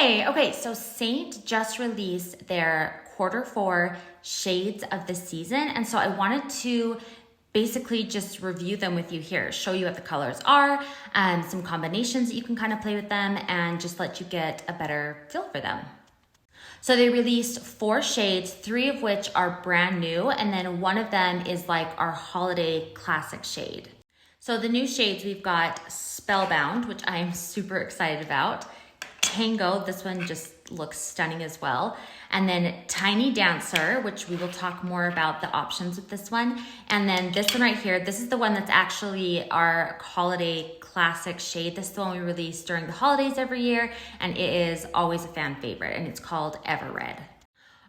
Hi. Okay, so Seint just released their Q4 shades of the season, and so I wanted to basically just review them with you here, show you what the colors are, some combinations that you can kind of play with them, and just let you get a better feel for them. So they released 4 shades, 3 of which are brand new, and then one of them is like our holiday classic shade. So the new shades, we've got Spellbound, which I am super excited about. Tango, this one just looks stunning as well. And then Tiny Dancer, which we will talk more about the options with this one. And then this one right here, this is the one that's actually our holiday classic shade. This is the one we release during the holidays every year, and it is always a fan favorite, and it's called Ever Red.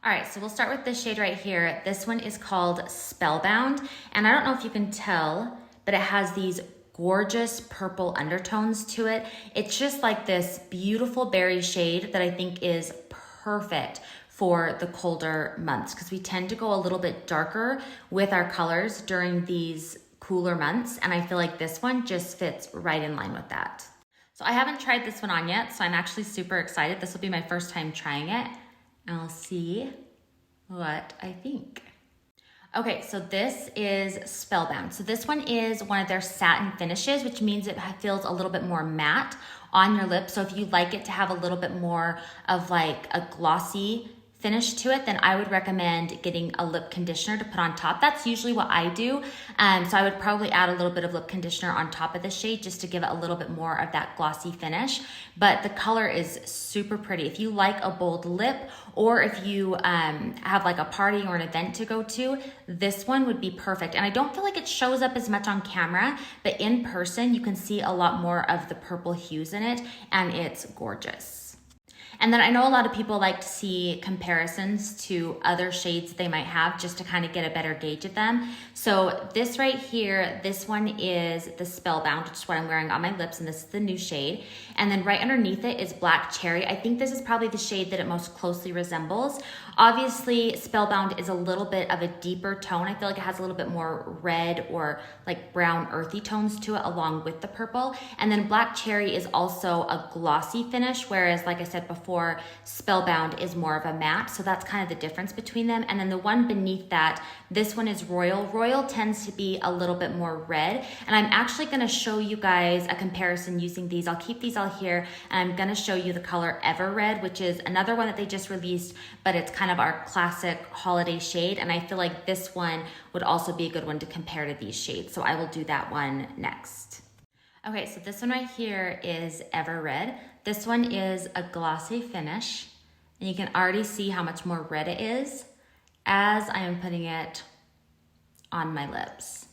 All right, so we'll start with this shade right here. This one is called Spellbound, and I don't know if you can tell, but it has these gorgeous purple undertones to it. It's just like this beautiful berry shade that I think is perfect for the colder months because we tend to go a little bit darker with our colors during these cooler months, and I feel like this one just fits right in line with that. So I haven't tried this one on yet, so I'm actually super excited. This will be my first time trying it, and I'll see what I think. Okay, so this is Spellbound. So this one is one of their satin finishes, which means it feels a little bit more matte on your lips. So if you like it to have a little bit more of like a glossy finish to it, then I would recommend getting a lip conditioner to put on top. That's usually what I do. So I would probably add a little bit of lip conditioner on top of the shade just to give it a little bit more of that glossy finish. But the color is super pretty. If you like a bold lip, or if you have like a party or an event to go to, this one would be perfect. And I don't feel like it shows up as much on camera, but in person, you can see a lot more of the purple hues in it, and it's gorgeous. And then I know a lot of people like to see comparisons to other shades they might have just to kind of get a better gauge of them. So this right here, this one is the Spellbound, which is what I'm wearing on my lips, and this is the new shade. And then right underneath it is Black Cherry. I think this is probably the shade that it most closely resembles. Obviously, Spellbound is a little bit of a deeper tone. I feel like it has a little bit more red or like brown earthy tones to it along with the purple. And then Black Cherry is also a glossy finish, whereas like I said before, Spellbound is more of a matte. So that's kind of the difference between them. And then the one beneath that, this one is Royal. Royal tends to be a little bit more red. And I'm actually gonna show you guys a comparison using these. I'll keep these all here, and I'm gonna show you the color Ever Red, which is another one that they just released, but it's kind of our classic holiday shade. And I feel like this one would also be a good one to compare to these shades. So I will do that one next. Okay, so this one right here is Ever Red. This one is a glossy finish, and you can already see how much more red it is as I am putting it on my lips.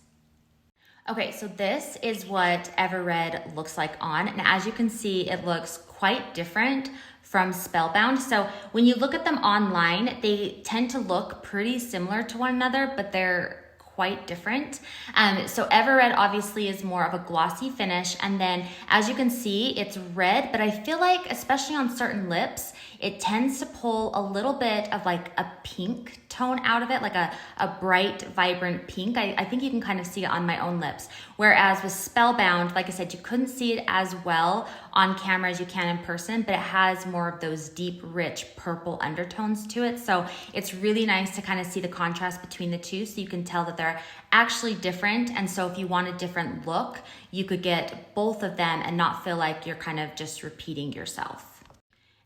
Okay, so this is what Ever Red looks like on, and as you can see, it looks quite different from Spellbound. So when you look at them online, they tend to look pretty similar to one another, but they're quite different. So Ever Red obviously is more of a glossy finish, and then as you can see, it's red, but I feel like especially on certain lips, it tends to pull a little bit of like a pink tone out of it, like a bright, vibrant pink. I think you can kind of see it on my own lips. Whereas with Spellbound, like I said, you couldn't see it as well on camera as you can in person, but it has more of those deep, rich purple undertones to it. So it's really nice to kind of see the contrast between the two, so you can tell that they're actually different. And so if you want a different look, you could get both of them and not feel like you're kind of just repeating yourself.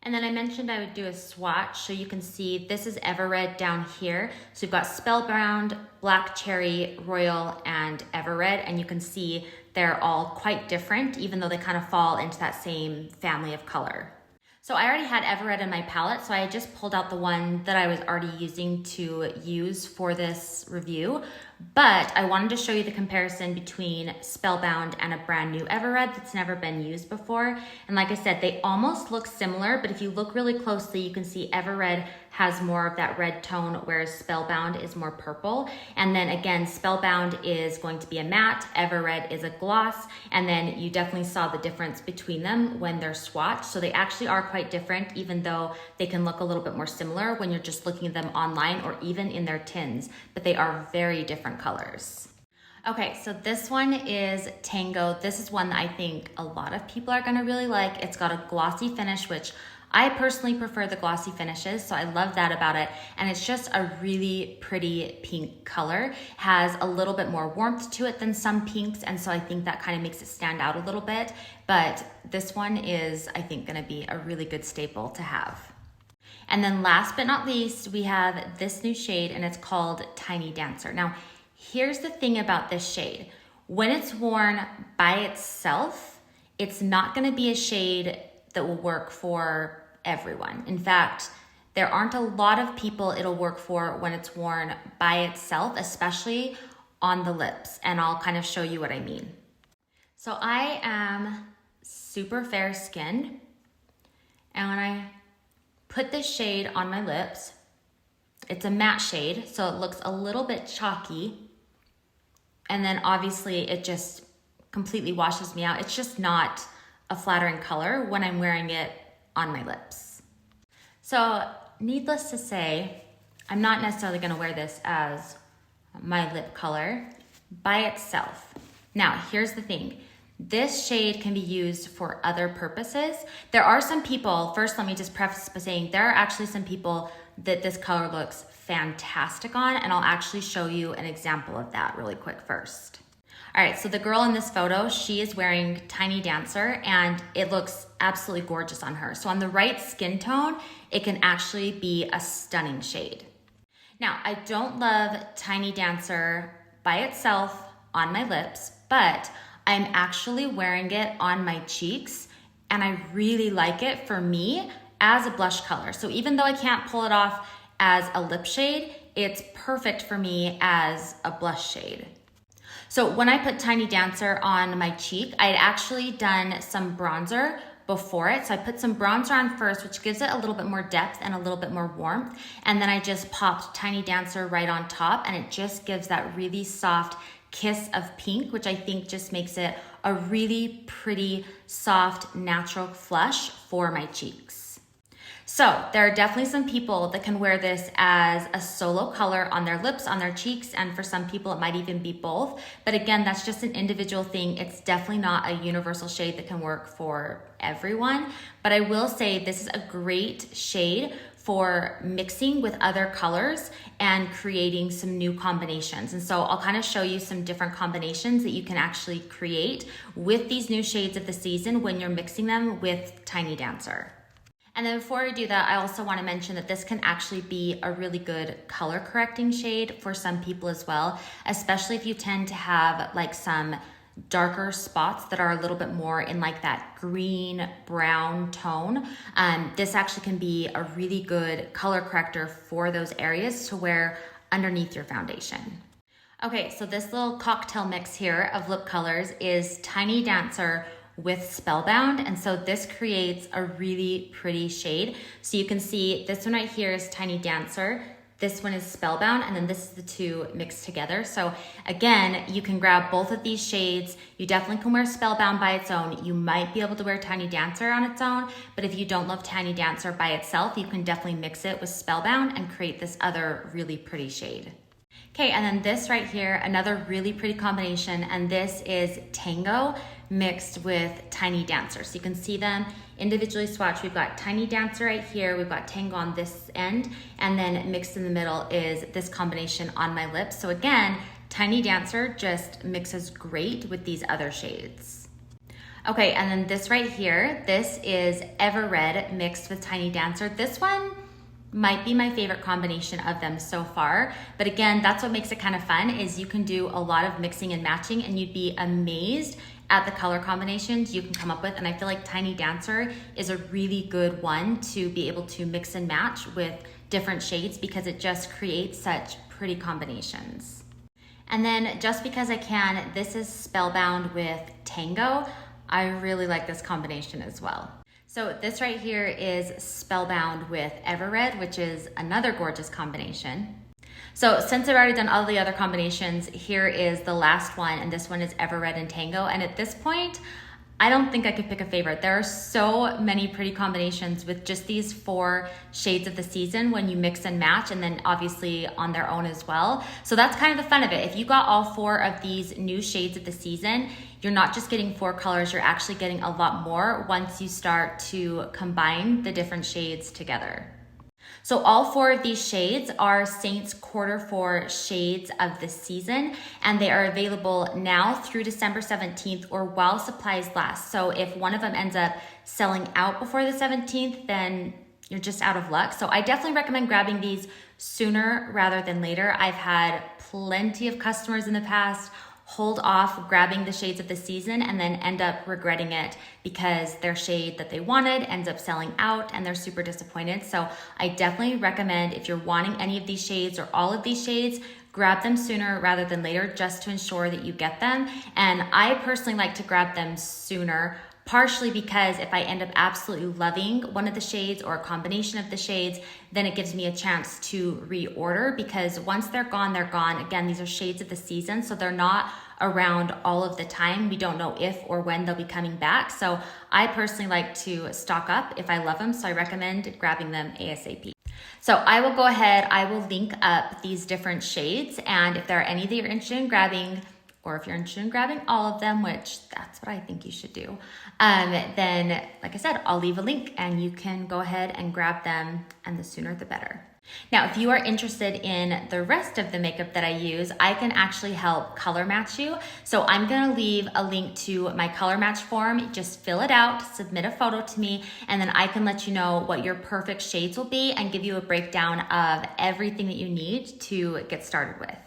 And then I mentioned I would do a swatch, so you can see this is Ever Red down here. So we've got Spellbound, Black Cherry, Royal, and Ever Red, and you can see they're all quite different, even though they kind of fall into that same family of color. So I already had Ever Red in my palette, so I just pulled out the one that I was already using to use for this review. But I wanted to show you the comparison between Spellbound and a brand new Ever Red that's never been used before. And like I said, they almost look similar, but if you look really closely, you can see Ever Red has more of that red tone, whereas Spellbound is more purple. And then again, Spellbound is going to be a matte, Ever Red is a gloss, and then you definitely saw the difference between them when they're swatched. So they actually are quite different, even though they can look a little bit more similar when you're just looking at them online or even in their tins, but they are very different colors. Okay, so this one is Tango. This is one that I think a lot of people are gonna really like. It's got a glossy finish, which I personally prefer the glossy finishes, so I love that about it. And it's just a really pretty pink color. Has a little bit more warmth to it than some pinks, and so I think that kind of makes it stand out a little bit. But this one is, I think, gonna be a really good staple to have. And then last but not least, we have this new shade, and it's called Tiny Dancer. Now, here's the thing about this shade. When it's worn by itself, it's not gonna be a shade that will work for everyone. In fact, there aren't a lot of people it'll work for when it's worn by itself, especially on the lips. And I'll kind of show you what I mean. So I am super fair skinned, and when I put this shade on my lips, it's a matte shade, so it looks a little bit chalky. And then obviously it just completely washes me out. It's just not a flattering color when I'm wearing it on my lips. So needless to say, I'm not necessarily gonna wear this as my lip color by itself. Now, here's the thing. This shade can be used for other purposes. There are some people, first let me just preface by saying there are actually some people that this color looks fantastic on, and I'll actually show you an example of that really quick first. All right, so the girl in this photo, she is wearing Tiny Dancer, and it looks absolutely gorgeous on her. So on the right skin tone, it can actually be a stunning shade. Now, I don't love Tiny Dancer by itself on my lips, but I'm actually wearing it on my cheeks, and I really like it for me as a blush color. So even though I can't pull it off as a lip shade, it's perfect for me as a blush shade. So when I put Tiny Dancer on my cheek, I had actually done some bronzer before it. So I put some bronzer on first, which gives it a little bit more depth and a little bit more warmth. And then I just popped Tiny Dancer right on top, and it just gives that really soft kiss of pink, which I think just makes it a really pretty, soft, natural flush for my cheeks. So there are definitely some people that can wear this as a solo color on their lips, on their cheeks, and for some people it might even be both. But again, that's just an individual thing. It's definitely not a universal shade that can work for everyone. But I will say this is a great shade for mixing with other colors and creating some new combinations. And so I'll kind of show you some different combinations that you can actually create with these new shades of the season when you're mixing them with Tiny Dancer. And then before I do that, I also want to mention that this can actually be a really good color correcting shade for some people as well, especially if you tend to have like some darker spots that are a little bit more in like that green brown tone. This actually can be a really good color corrector for those areas to wear underneath your foundation. Okay, so this little cocktail mix here of lip colors is Tiny Dancer with Spellbound, and so this creates a really pretty shade. So you can see this one right here is Tiny Dancer, this one is Spellbound, and then this is the two mixed together. So again, you can grab both of these shades. You definitely can wear Spellbound by its own. You might be able to wear Tiny Dancer on its own, but if you don't love Tiny Dancer by itself, you can definitely mix it with Spellbound and create this other really pretty shade. Okay, and then this right here, another really pretty combination, and this is Tango mixed with Tiny Dancer. So you can see them individually swatched. We've got Tiny Dancer right here, we've got Tango on this end, and then mixed in the middle is this combination on my lips. So again, Tiny Dancer just mixes great with these other shades. Okay, and then this right here, this is Ever Red mixed with Tiny Dancer. This one might be my favorite combination of them so far. But again, that's what makes it kind of fun, is you can do a lot of mixing and matching, and you'd be amazed at the color combinations you can come up with. And I feel like Tiny Dancer is a really good one to be able to mix and match with different shades because it just creates such pretty combinations. And then just because I can, this is Spellbound with Tango. I really like this combination as well. So this right here is Spellbound with Ever Red, which is another gorgeous combination. So since I've already done all the other combinations, here is the last one, and this one is Ever Red and Tango. And at this point, I don't think I could pick a favorite. There are so many pretty combinations with just these 4 shades of the season when you mix and match, and then obviously on their own as well. So that's kind of the fun of it. If you got all 4 of these new shades of the season, you're not just getting 4 colors, you're actually getting a lot more once you start to combine the different shades together. So all 4 of these shades are Seint's Q4 shades of the season, and they are available now through December 17th or while supplies last. So if one of them ends up selling out before the 17th, then you're just out of luck. So I definitely recommend grabbing these sooner rather than later. I've had plenty of customers in the past hold off grabbing the shades of the season and then end up regretting it because their shade that they wanted ends up selling out and they're super disappointed. So I definitely recommend, if you're wanting any of these shades or all of these shades, grab them sooner rather than later just to ensure that you get them. And I personally like to grab them sooner, partially because if I end up absolutely loving one of the shades or a combination of the shades, then it gives me a chance to reorder, because once they're gone, they're gone. Again, these are shades of the season, so they're not around all of the time. We don't know if or when they'll be coming back. So I personally like to stock up if I love them, so I recommend grabbing them ASAP. So I will go ahead, I will link up these different shades, and if there are any that you're interested in grabbing, or if you're interested in grabbing all of them, which that's what I think you should do, then like I said, I'll leave a link and you can go ahead and grab them, and the sooner the better. Now, if you are interested in the rest of the makeup that I use, I can actually help color match you. So I'm gonna leave a link to my color match form. Just fill it out, submit a photo to me, and then I can let you know what your perfect shades will be and give you a breakdown of everything that you need to get started with.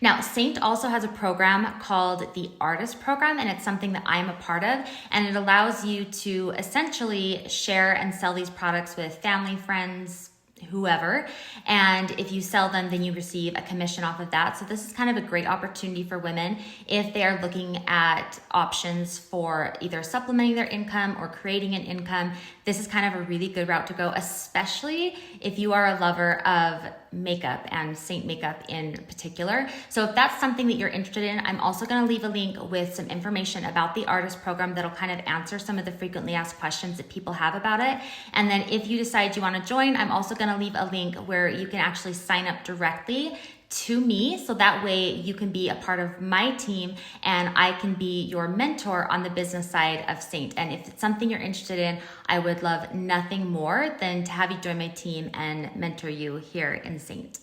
Now, Seint also has a program called the Artist Program, and it's something that I'm a part of, and it allows you to essentially share and sell these products with family, friends, whoever, and if you sell them, then you receive a commission off of that. So this is kind of a great opportunity for women if they are looking at options for either supplementing their income or creating an income. This is kind of a really good route to go, especially if you are a lover of makeup and Seint Makeup in particular. So if that's something that you're interested in, I'm also going to leave a link with some information about the Artist Program that'll kind of answer some of the frequently asked questions that people have about it. And then if you decide you want to join, I'm also going to leave a link where you can actually sign up directly to me, so that way you can be a part of my team and I can be your mentor on the business side of Seint. And if it's something you're interested in, I would love nothing more than to have you join my team and mentor you here in Seint.